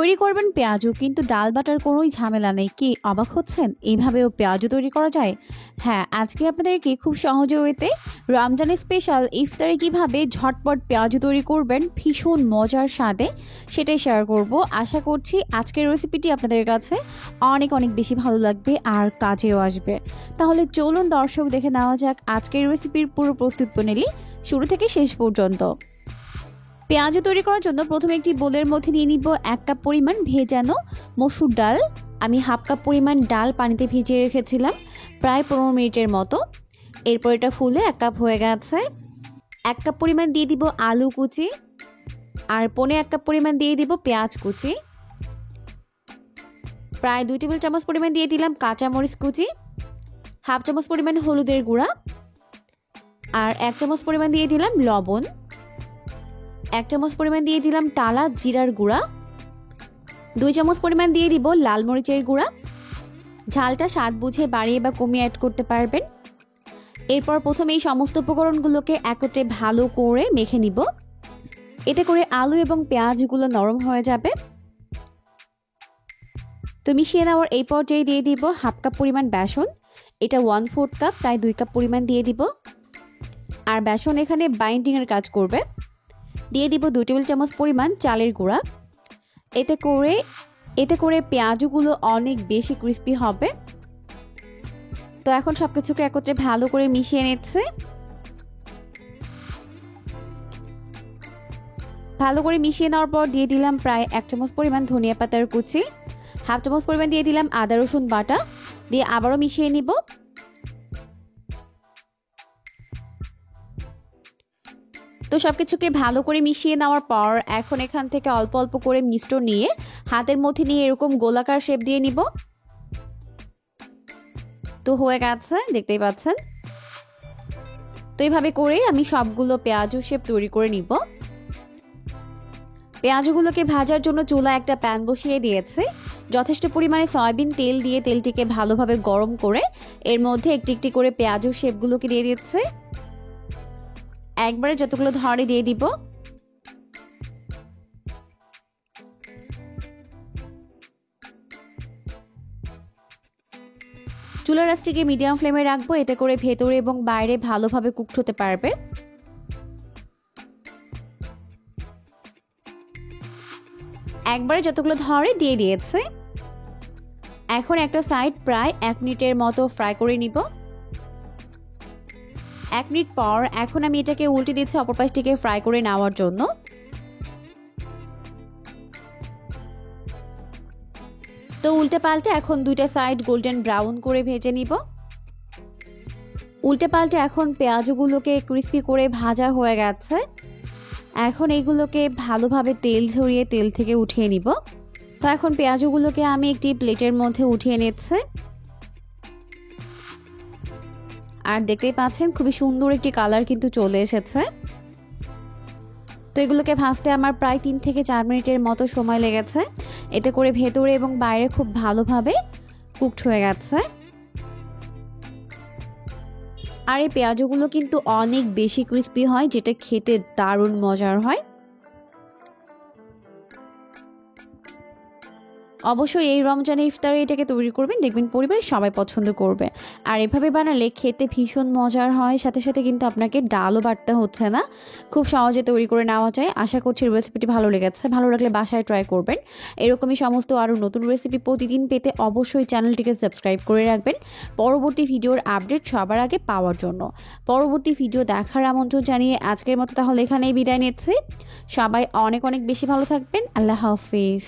তৈরি করবেন পেঁয়াজু, কিন্তু ডাল বাটার কোনোই ঝামেলা নেই। কি অবাক হচ্ছেন? এইভাবেও পেঁয়াজু তৈরি করা যায়? হ্যাঁ, আজকে আপনাদেরকে খুব সহজে ওয়েতে রমজানের স্পেশাল ইফতারে কিভাবে ঝটপট পেঁয়াজু তৈরি করবেন ভীষণ মজার স্বাদে, সেটাই শেয়ার করব। আশা করছি আজকের রেসিপিটি আপনাদের কাছে অনেক অনেক বেশি ভালো লাগবে আর কাজেও আসবে। তাহলে চলুন দর্শক, দেখে নেওয়া যাক আজকের রেসিপির পুরো প্রস্তুত প্রণালী শুরু থেকে শেষ পর্যন্ত। পেঁয়াজু তৈরি করার জন্য প্রথমে একটি বোলের মধ্যে নিয়ে নিব 1 কাপ পরিমাণ ভেজানো মসুর ডাল। আমি হাফ কাপ পরিমাণ ডাল পানিতে ভিজিয়ে রেখেছিলাম প্রায় 15 মিনিটের মতো। এরপর এটা ফুলে 1 কাপ হয়ে গেছে। 1 কাপ পরিমাণ দিয়ে দিব আলু কুচি, আর 1.5 কাপ পরিমাণ দিয়ে দিব পেঁয়াজ কুচি। প্রায় 2 টেবিল চামচ পরিমাণ দিয়ে দিলাম কাঁচামরিচ কুচি, হাফ চামচ পরিমাণ হলুদের গুঁড়া, আর 1 চামচ পরিমাণ দিয়ে দিলাম লবণ। 1 চামচ পরিমাণ দিয়ে দিলাম টালা জিরার গুঁড়া। 2 চামচ পরিমাণ দিয়ে দিব লাল মরিচের গুঁড়া। ঝালটা স্বাদ বুঝে বাড়িয়ে বা কমিয়ে অ্যাড করতে পারবেন। এরপর প্রথমে এই সমস্ত উপকরণগুলোকে একত্রে ভালো করে মেখে নিব। এতে করে আলু এবং পেঁয়াজগুলো নরম হয়ে যাবে। তো মিশিয়ে নেওয়ার এই পর্যায়ে দিয়ে দিব হাফ কাপ পরিমাণ বেসন। এটা 1/4 কাপ, তাই 2 কাপ পরিমাণ দিয়ে দিব। আর বেসন এখানে বাইন্ডিংয়ের কাজ করবে। দিয়ে দিব 2 টেবিল চামচ পরিমাণ চালের গুঁড়া। এতে করে পেঁয়াজগুলো অনেক বেশি ক্রিস্পি হবে। তো এখন সবকিছুকে একত্রে ভালো করে মিশিয়ে নিচ্ছে। ভালো করে মিশিয়ে নেওয়ার পর দিয়ে দিলাম প্রায় 1 চামচ পরিমাণ ধনিয়া পাতার কুচি, হাফ চামচ পরিমাণ দিয়ে দিলাম আদা রসুন বাটা, দিয়ে আবারও মিশিয়ে নিব। তো সবকিছুকে ভালো করে মিশিয়ে নেওয়ার পর এখন এখান থেকে অল্প অল্প করে মিশ্রণ নিয়ে হাতের মধ্যে নিয়ে এরকম গোলাকার শেপ দিয়ে নিব। তো হয়ে গেছে, দেখতেই পাচ্ছেন। তো এইভাবে করে আমি সবগুলো পেঁয়াজু শেপ তৈরি করে নিব। পেঁয়াজগুলোকে ভাজার জন্য চুলায় একটা প্যান বসিয়ে দিয়েছে। যথেষ্ট পরিমাণে সয়াবিন তেল দিয়ে তেলটিকে ভালোভাবে গরম করে এর মধ্যে একটি একটি করে পেঁয়াজু শেপগুলোকে দিয়ে দিচ্ছে। একবারে যতগুলো ধরে দিয়ে দিব। চুলার আঁচটিকে মিডিয়াম ফ্লেমে রাখবো, এতে করে ভেতরে এবং বাইরে ভালোভাবে কুকড হতে পারবে। একবারে যতগুলো ধরে দিয়ে দিয়েছে। এখন একটা সাইড প্রায় 1 মিনিটের মতো ফ্রাই করে নিব। 1 মিনিট পর এখন আমি এটাকে উল্টে দিচ্ছি অপর পাশটিকে ফ্রাই করে নেওয়ার জন্য। তো উল্টে পাল্টে এখন দুইটা সাইড গোল্ডেন ব্রাউন করে ভেজে নিব। উল্টে পাল্টে এখন পেঁয়াজগুলোকে ক্রিস্পি করে ভাজা হয়ে গেছে। এখন এগুলোকে ভালোভাবে তেল ঝরিয়ে তেল থেকে উঠিয়ে নিব। তো এখন পেঁয়াজগুলোকে আমি একটি প্লেটের মধ্যে উঠিয়ে নিচ্ছি। আর দেখতেই পাচ্ছেন খুবই সুন্দর একটি কালার কিন্তু চলে এসেছে। তো এগুলোকে ভাজতে আমার প্রায় 3 থেকে 4 মিনিটের মতো সময় লেগেছে। এতে করে ভেতরে এবং বাইরে খুব ভালোভাবে কুকড হয়ে গেছে। আর এই পেঁয়াজগুলো কিন্তু অনেক বেশি ক্রিস্পি হয়, যেটা খেতে দারুণ মজার হয়। অবশ্যই এই রমজানে ইফতারে এটাকে তৈরি করবেন, দেখবেন পরিবারের সবাই পছন্দ করবে। আর এভাবে বানালে খেতে ভীষণ মজার হয়, সাথে সাথে কিন্তু আপনাকে ডালও বাটতে হচ্ছে না, খুব সহজে তৈরি করে নেওয়া যায়। আশা করছি রেসিপিটি ভালো লেগেছে। ভালো লাগলে বাসায় ট্রাই করবেন। এরকমই সমস্ত আরও নতুন রেসিপি প্রতিদিন পেতে অবশ্যই চ্যানেলটিকে সাবস্ক্রাইব করে রাখবেন, পরবর্তী ভিডিওর আপডেট সবার আগে পাওয়ার জন্য। পরবর্তী ভিডিও দেখার আমন্ত্রণ জানিয়ে আজকের মতো তাহলে এখানেই বিদায় নিচ্ছি। সবাই অনেক অনেক বেশি ভালো থাকবেন। আল্লাহ হাফিজ।